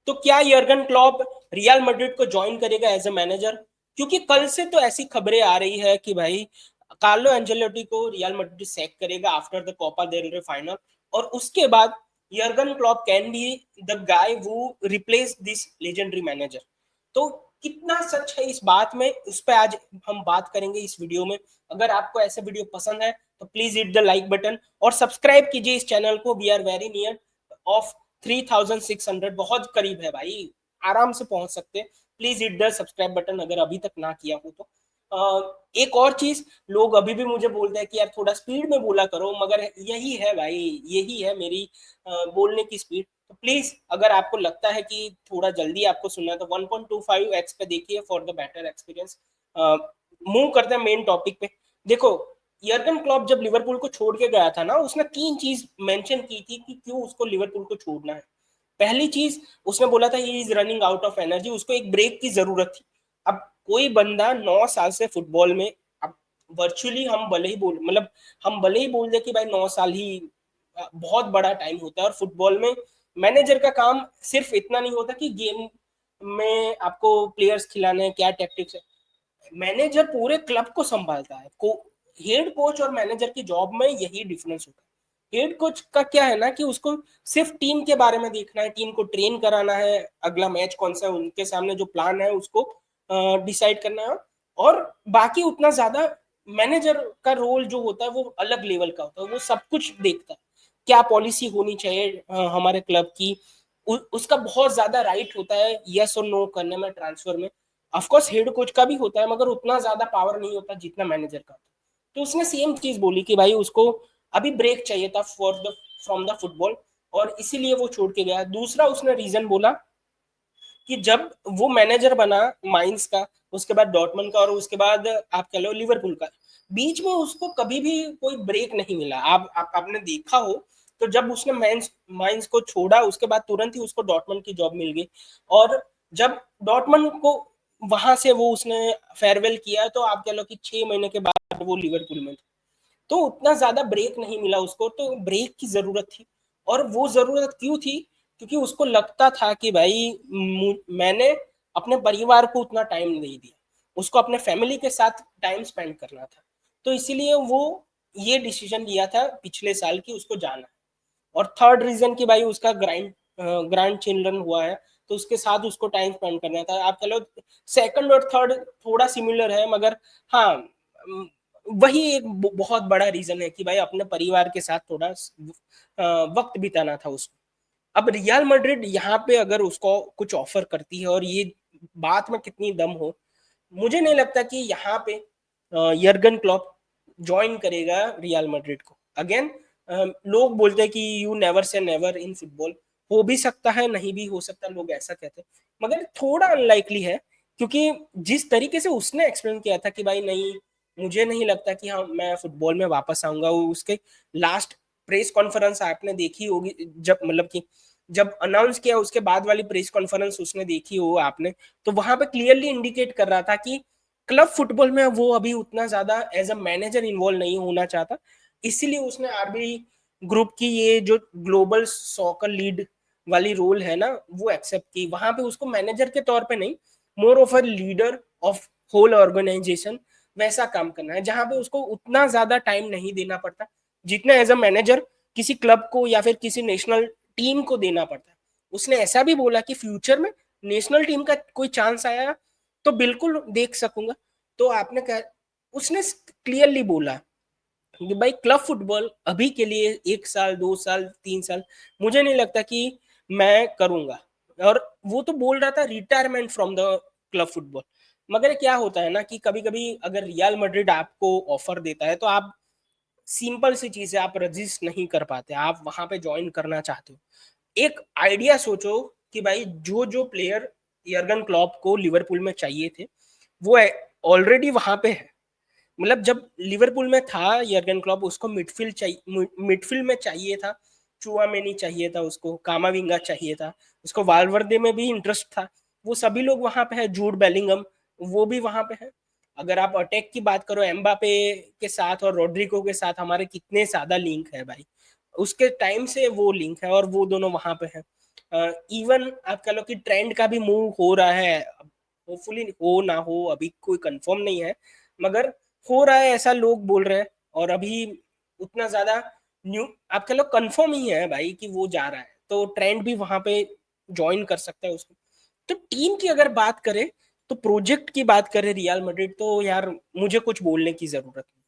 तो क्या Jurgen Klopp real Madrid को ज्वाइन करेगा एज ए मैनेजर? क्योंकि कल से तो ऐसी खबरें आ रही है कि भाई कार्लो एंजेलोटी को रियल मैड्रिड सैक करेगा आफ्टर द कोपा डेल रे फाइनल, और उसके बाद Jurgen Klopp can be the guy वो रिप्लेस दिस लेजेंडरी मैनेजर। तो कितना सच है इस बात में, उस पर आज हम बात करेंगे इस वीडियो में। अगर आपको ऐसे वीडियो पसंद है तो please hit the like button और सब्सक्राइब कीजिए इस चैनल को। We are very near of 3600, बहुत करीब है भाई, आराम से पहुंच सकते हैं। Please hit the subscribe button अगर अभी तक ना किया हो तो। एक और चीज, लोग अभी भी मुझे बोलते हैं कि यार थोड़ा स्पीड में बोला करो, मगर यही है भाई, यही है मेरी बोलने की स्पीड। तो प्लीज अगर आपको लगता है कि थोड़ा जल्दी आपको सुनना है तो 1.25x पे देखिए for the better experience. Move करते हैं मेन टॉपिक पे। देखो, यर्गन क्लॉप जब लिवरपूल को छोड़ के गया था ना, उसने 3 चीज मेंशन की थी कि क्यों उसको लिवरपूल को छोड़ना है। पहली चीज, उसने बोला था he is running out of energy, उसको एक ब्रेक की जरूरत थी। अब कोई बंदा 9 साल से फुटबॉल में, अब वर्चुअली हम भले ही बोल, मतलब हम भले ही बोल दे कि भाई 9 साल ही बहुत बड़ा टाइम होता है, और फुटबॉल में मैनेजर का काम सिर्फ इतना नहीं होता कि गेम में आपको प्लेयर्स खिलाने हैं, क्या टैक्टिक्स है। मैनेजर पूरे क्लब को संभालता है। हेड कोच और मैनेजर की जॉब में यही डिफरेंस होता है। हेड कोच का क्या है ना कि उसको सिर्फ टीम के बारे में देखना है, टीम को ट्रेन कराना है, अगला मैच कौन सा है उनके सामने जो प्लान है उसको डिसाइड करना है, और बाकी उतना ज्यादा मैनेजर का रोल जो होता है वो अलग लेवल का होता है, वो सब कुछ देखता है। क्या पॉलिसी होनी चाहिए हमारे क्लब की, उसका बहुत ज्यादा राइट होता है यस और नो करने में, ट्रांसफर में। ऑफकोर्स हेड कोच का भी होता है, मगर उतना ज्यादा पावर नहीं होता जितना मैनेजर का। तो उसने सेम चीज बोली कि भाई उसको अभी ब्रेक चाहिए था for the from the football, और इसीलिए वो छोड़ के गया। दूसरा उसने रीजन बोला कि जब वो मैनेजर बना माइंस का, उसके बाद डॉर्टमंड का, और उसके बाद आप कह लो लिवरपूल का, बीच में उसको कभी भी कोई ब्रेक नहीं मिला। आपने देखा हो तो जब उसने माइंस माइंस को छोड़ा उसके बाद तुरंत ही उसको डॉर्टमंड की जॉब मिल गई, और जब डॉर्टमंड को वहां से वो उसने फेयरवेल किया तो आप कह लो कि 6 महीने के बाद वो लिवरपूल में। तो उतना ज्यादा ब्रेक नहीं मिला उसको, तो ब्रेक की जरूरत थी। और वो जरूरत क्यों थी? क्योंकि उसको लगता था कि भाई मैंने अपने परिवार को उतना टाइम नहीं दिया, उसको अपने फैमिली के साथ टाइम स्पेंड करना था। तो इसीलिए वो ये डिसीजन लिया था पिछले साल की उसको जाना। और थर्ड रीजन कि भाई उसका ग्रैंड चिल्ड्रन हुआ है, तो उसके साथ उसको टाइम स्पेंड करना था। आप चलो सेकंड और थर्ड थोड़ा सिमिलर है, मगर हाँ, वही एक बहुत बड़ा रीजन है कि भाई अपने परिवार के साथ थोड़ा वक्त बिताना था उसको। अब रियल मैड्रिड यहाँ पे अगर उसको कुछ ऑफर करती है, और ये बात में कितनी दम हो, मुझे नहीं लगता कि यहाँ पे यर्गन क्लॉप ज्वाइन करेगा रियल मैड्रिड को अगेन। लोग बोलते हैं कि you never say never in football, हो भी सकता है नहीं भी हो सकता, लोग ऐसा कहते हैं, मगर थोड़ा अनलाइकली है। क्योंकि जिस तरीके से उसने एक्सप्लेन किया था कि भाई नहीं, मुझे नहीं लगता कि हाँ मैं फुटबॉल में वापस आऊंगा, वो उसके लास्ट प्रेस कॉन्फ्रेंस आपने देखी होगी, जब मतलब कि जब अनाउंस किया उसके बाद वाली प्रेस कॉन्फ्रेंस उसने देखी हो आपने, तो वहां पे क्लियरली इंडिकेट कर रहा था कि क्लब फुटबॉल में वो अभी उतना ज्यादा एज अ मैनेजर इन्वॉल्व नहीं होना चाहता। इसीलिए उसने आरबी ग्रुप की ये जो ग्लोबल सॉकर लीड वाली रोल है ना वो एक्सेप्ट की। वहां पे उसको मैनेजर के तौर पे नहीं, more of a leader of whole organisation वैसा काम करना है, जहां पे उसको उतना ज्यादा टाइम नहीं देना पड़ता जितना एज अ मैनेजर किसी क्लब को या फिर किसी नेशनल टीम को देना पड़ता है। उसने ऐसा भी बोला कि फ्यूचर में नेशनल टीम का कोई चांस आया तो बिल्कुल देख सकूंगा। तो आपने कहा, उसने क्लियरली बोला कि भाई क्लब फुटबॉल अभी के लिए 1 साल 2 साल 3 साल मुझे नहीं लगता कि मैं करूंगा। और वो तो बोल रहा था retirement from the club football. मगर क्या होता है ना कि कभी कभी अगर रियल मैड्रिड आपको ऑफर देता है तो आप, सिंपल सी चीज है, आप रजिस्ट नहीं कर पाते, आप वहां पे ज्वाइन करना चाहते हो। एक आइडिया सोचो कि भाई जो जो प्लेयर यर्गन क्लॉप को लिवरपूल में चाहिए थे वो ऑलरेडी वहां पे है। मतलब जब लिवरपूल में था यर्गन क्लॉप, उसको मिडफील्ड चाहिए, मिडफील्ड में चाहिए था, चुआमेनी चाहिए था, उसको कामाविंगा चाहिए था, उसको वालवर्दे में भी इंटरेस्ट था। वो सभी लोग वहां पे है, जूड बेलिंगम वो भी वहां पे है। अगर आप अटैक की बात करो, एम्बापे के साथ और रोड्रिगो के साथ हमारे कितने ज्यादा लिंक है भाई, उसके टाइम से वो लिंक है और वो दोनों वहां पे है। इवन आप कह लो कि ट्रेंड का भी मूव हो रहा है, होपफुली हो ना हो, अभी कोई कंफर्म नहीं है, मगर हो रहा है ऐसा लोग बोल रहे हैं। और अभी उतना ज्यादा न्यू आप कह लो कंफर्म ही है भाई कि वो जा रहा है, तो ट्रेंड भी वहां पे ज्वाइन कर सकता है उसको। तो टीम की अगर बात करें, तो प्रोजेक्ट की बात करें रियल मैड्रिड, तो यार मुझे कुछ बोलने की जरूरत नहीं।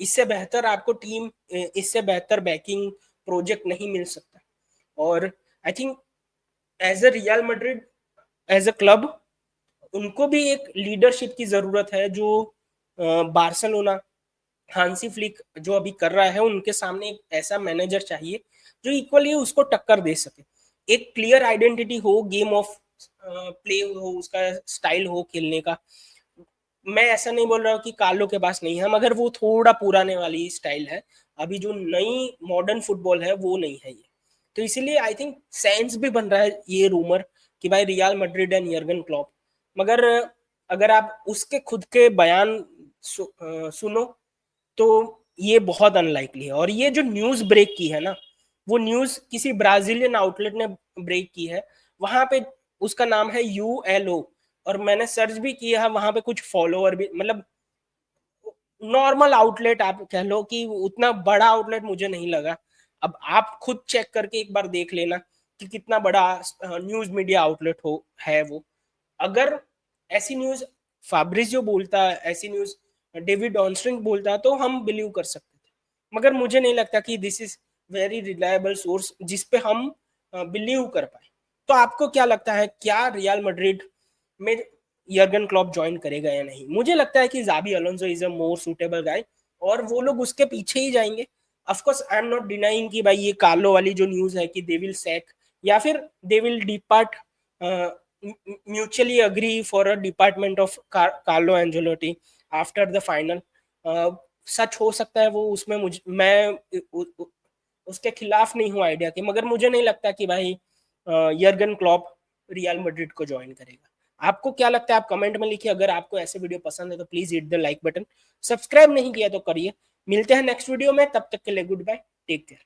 इससे बेहतर आपको टीम, इससे बेहतर बैकिंग प्रोजेक्ट नहीं मिल सकता। और I think as a Real Madrid, as a club, उनको भी एक लीडरशिप की जरूरत है, जो बार्सिलोना, हांसी फ्लिक जो अभी कर रहा है, उनके सामने एक ऐसा मैनेजर चाहिए जो इक्वली उसको टक्कर दे सके। एक क्लियर आइडेंटिटी हो, गेम ऑफ प्ले हो, उसका स्टाइल हो खेलने का। मैं ऐसा नहीं बोल रहा हूँ कि कार्लो के पास नहीं है, मगर वो थोड़ा पुराने वाली स्टाइल है। अभी जो नई मॉडर्न फुटबॉल है वो नहीं है ये। तो इसीलिए आई थिंक सेंस भी बन रहा है ये रूमर कि भाई real Madrid and Jurgen Klopp. मगर अगर आप उसके खुद के बयान सुनो, तो ये बहुत अनलाइकली है। और ये जो न्यूज ब्रेक की है ना, वो न्यूज किसी ब्राजीलियन आउटलेट ने ब्रेक की है। वहां पे उसका नाम है ULO, और मैंने सर्च भी किया है, वहां पे कुछ फॉलोअर भी, मतलब नॉर्मल आउटलेट आप कह लो, कि उतना बड़ा आउटलेट मुझे नहीं लगा। अब आप खुद चेक करके एक बार देख लेना कि कितना बड़ा न्यूज मीडिया आउटलेट हो है वो। अगर ऐसी न्यूज फैब्रिजियो बोलता, ऐसी न्यूज डेविड ऑनस्ट्रिंग बोलता, तो हम बिलीव कर सकते थे। मगर मुझे नहीं लगता कि this is very reliable source जिस पे हम बिलीव कर पाए। तो आपको क्या लगता है, क्या रियल मैड्रिड में यर्गन क्लॉप ज्वाइन करेगा या नहीं? मुझे लगता है कि Xabi Alonso is a more suitable guy, और वो लोग उसके पीछे ही जाएंगे। Of course I am not denying कि भाई ये कार्लो वाली जो न्यूज है कि दे विल सैक, या फिर they will depart, mutually agree for a department of Carlo Ancelotti after the final. सच हो सकता है वो, उसमें मुझे मैं उसके खिलाफ नहीं हूँ आइडिया के, मगर मुझे नहीं लगता कि भाई यर्गन क्लॉप रियल मैड्रिड को ज्वाइन करेगा। आपको क्या लगता है आप कमेंट में लिखिए। अगर आपको ऐसे वीडियो पसंद है तो please hit the like button, subscribe नहीं किया तो करिए। मिलते हैं नेक्स्ट वीडियो में, तब तक के लिए गुड बाय, टेक केयर।